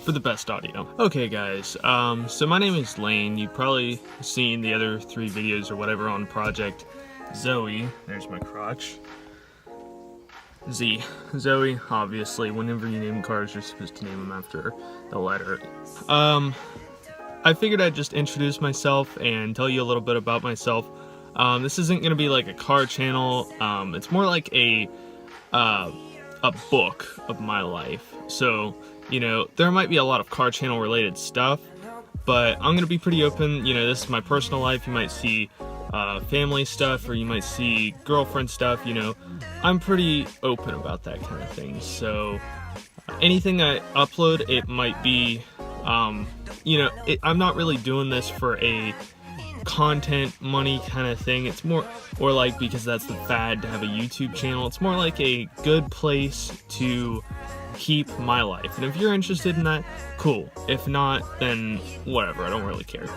for the best audio. Okay guys, so my name is Lane. You've probably seen the other 3 videos or whatever on Project Zoe. There's my crotch. Z. Zoe, obviously. Whenever you name cars, you're supposed to name them after the letter. I figured I'd just introduce myself and tell you a little bit about myself. This isn't gonna be like a car channel. It's more like a book of my life. So, you know, there might be a lot of car channel related stuff, but I'm gonna be pretty open. You know, this is my personal life. You might see family stuff, or you might see girlfriend stuff. You know, I'm pretty open about that kind of thing. So anything I upload, it might be you know, I'm not really doing this for a content money kind of thing. It's more, or like, because that's the fad to have a YouTube channel. It's more like a good place to keep my life, and if you're interested in that, cool. If not, then whatever, I don't really care.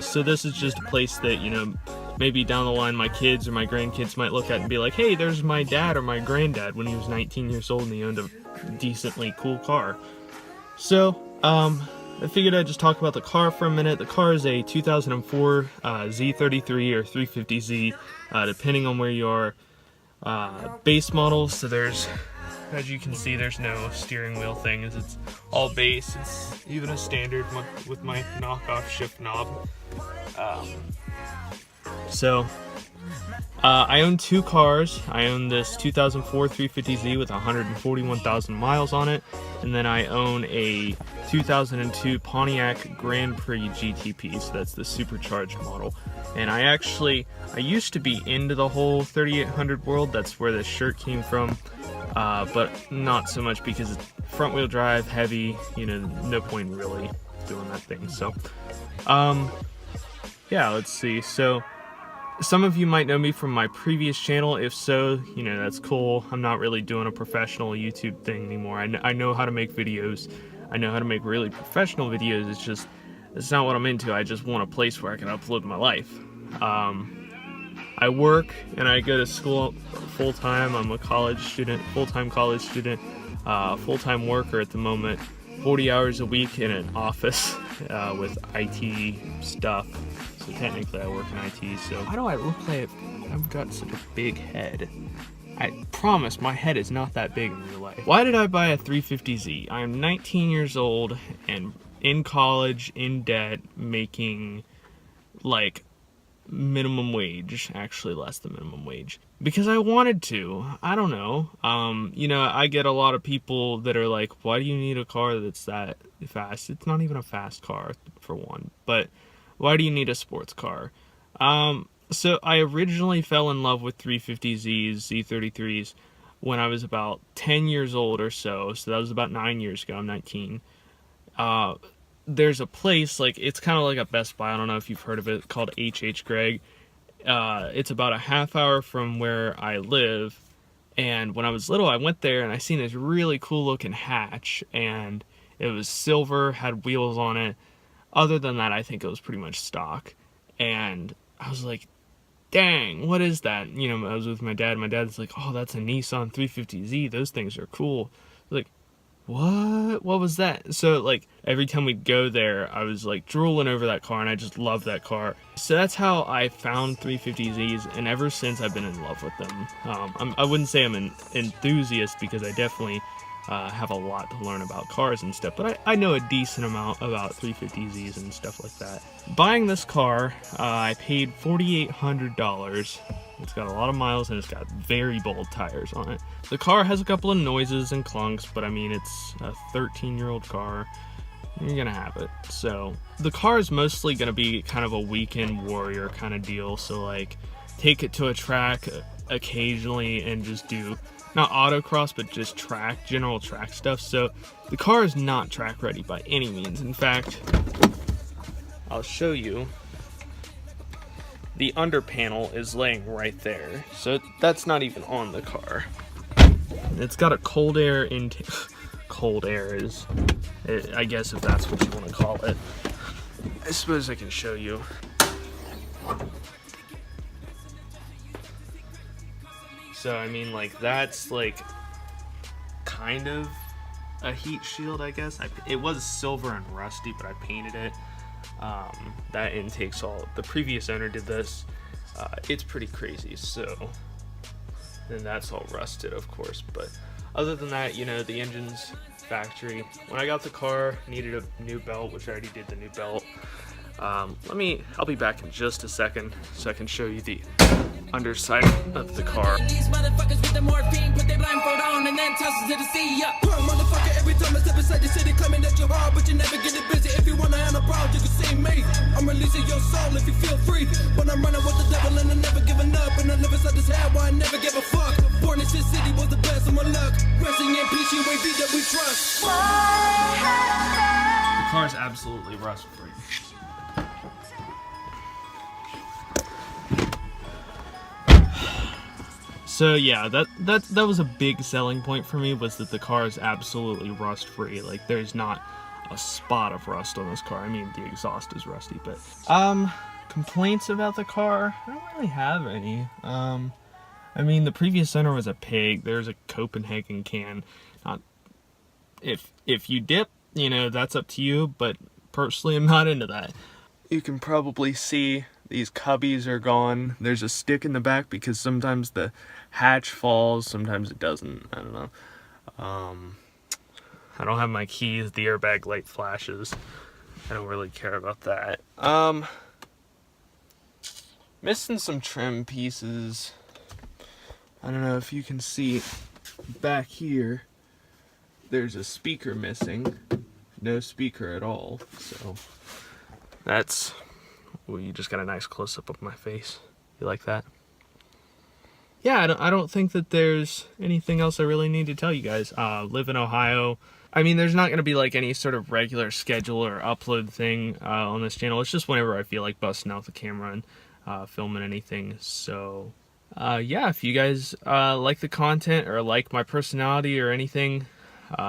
So this is just a place that, you know, maybe down the line my kids or my grandkids might look at and be like, hey, there's my dad or my granddad when he was 19 years old and he owned a decently cool car. So I figured I'd just talk about the car for a minute. The car is a 2004 Z33 or 350Z, depending on where you are, base model. So there's, as you can see, there's no steering wheel thing, as it's all base. It's even a standard with my knockoff shift knob. I own 2 cars. I own this 2004 350Z with 141,000 miles on it, and then I own a 2002 Pontiac Grand Prix GTP, so that's the supercharged model. And I used to be into the whole 3800 world. That's where this shirt came from, but not so much because it's front wheel drive, heavy, you know, no point really doing that thing. So, yeah, let's see. So, some of you might know me from my previous channel. If so, you know, that's cool. I'm not really doing a professional YouTube thing anymore. I know how to make videos. I know how to make really professional videos. It's not what I'm into. I just want a place where I can upload my life. I work and I go to school full-time. I'm a college student, full-time college student, full-time worker at the moment. 40 hours a week in an office with IT stuff. So technically I work in IT, so why do I look like I've got such a big head? I promise my head is not that big in real life. Why did I buy a 350Z? I am 19 years old and in college, in debt, making like minimum wage, actually less than minimum wage, because I wanted to. I don't know. You know, I get a lot of people that are like, why do you need a car that's that fast? It's not even a fast car, for one, but why do you need a sports car? So I originally fell in love with 350Zs, Z33s, when I was about 10 years old or so. So that was about 9 years ago. I'm 19. There's a place, like, it's kind of like a Best Buy. I don't know if you've heard of it, called H.H. Gregg. It's about a half hour from where I live. And when I was little, I went there and I seen this really cool looking hatch, and it was silver, had wheels on it. Other than that, I think it was pretty much stock. And I was like, dang, what is that? You know, I was with my dad. My dad's like, oh, that's a Nissan 350Z. Those things are cool. I was like, what? What was that? So, like, every time we'd go there, I was, like, drooling over that car, and I just loved that car. So that's how I found 350Zs, and ever since I've been in love with them. I wouldn't say I'm an enthusiast, because I definitely have a lot to learn about cars and stuff, but I know a decent amount about 350Zs and stuff like that. Buying this car, I paid $4,800. It's got a lot of miles and it's got very bold tires on it. The car has a couple of noises and clunks, but I mean, it's a 13-year-old car. You're gonna have it. So the car is mostly gonna be kind of a weekend warrior kind of deal. So like, take it to a track occasionally and just do not autocross, but just track, general track stuff. So the car is not track ready by any means. In fact, I'll show you. The under panel is laying right there. So that's not even on the car. It's got a cold air intake. Cold air is, I guess, if that's what you want to call it. I suppose I can show you. So I mean, like, that's like kind of a heat shield, I guess. It was silver and rusty, but I painted it. That intake's all, the previous owner did this. It's pretty crazy, so then that's all rusted, of course. But other than that, you know, the engine's factory. When I got the car, needed a new belt, which I already did the new belt. I'll be back in just a second so I can show you the underside of the car. These motherfuckers with the morphine, put their blindfold on and then toss it to the sea. Motherfucker, every time I step inside the city, claiming that you're hard, but you never get it busy. If you wanna handle problems, you can see me. I'm releasing your soul if you feel free. But I'm running with the devil and I'm never giving up. And I live inside this hell where I never give a fuck. Born in this city was the best of my luck. Resting in peace, you ain't beat that we trust. The car's absolutely rust free. So yeah, that was a big selling point for me, was that the car is absolutely rust free. Like, there's not a spot of rust on this car. I mean, the exhaust is rusty, but complaints about the car, I don't really have any. I mean, the previous owner was a pig. There's a Copenhagen can. If you dip, you know, that's up to you, but personally I'm not into that. You can probably see these cubbies are gone. There's a stick in the back because sometimes the hatch falls, sometimes it doesn't. I don't know. I don't have my keys. The airbag light flashes. I don't really care about that. Missing some trim pieces. I don't know if you can see back here. There's a speaker missing. No speaker at all. So that's... Well, you just got a nice close-up of my face. You like that? Yeah, I don't think that there's anything else I really need to tell you guys. Live in Ohio. I mean, there's not going to be like any sort of regular schedule or upload thing on this channel. It's just whenever I feel like busting out the camera and filming anything. So, yeah, if you guys like the content or like my personality or anything,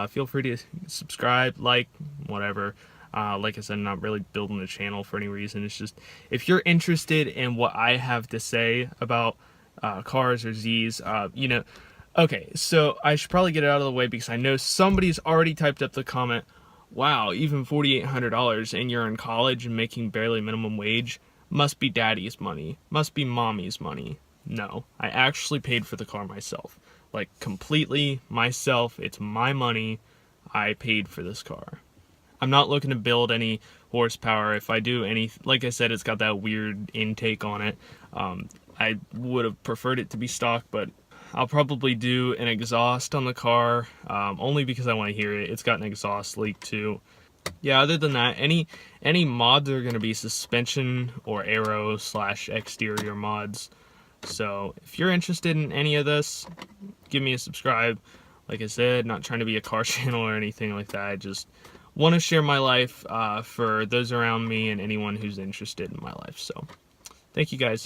feel free to subscribe, like, whatever. Like I said, I'm not really building a channel for any reason. It's just, if you're interested in what I have to say about cars or Z's, you know, okay, so I should probably get it out of the way because I know somebody's already typed up the comment, wow, even $4,800 and you're in college and making barely minimum wage, must be daddy's money, must be mommy's money. No, I actually paid for the car myself. Like, completely myself. It's my money. I paid for this car. I'm not looking to build any horsepower. If I do any, like I said, it's got that weird intake on it. I would have preferred it to be stock, but I'll probably do an exhaust on the car, only because I want to hear it. It's got an exhaust leak too. Yeah, other than that, any mods are going to be suspension or aero / exterior mods. So if you're interested in any of this, give me a subscribe. Like I said, not trying to be a car channel or anything like that. I just want to share my life for those around me and anyone who's interested in my life. So thank you guys.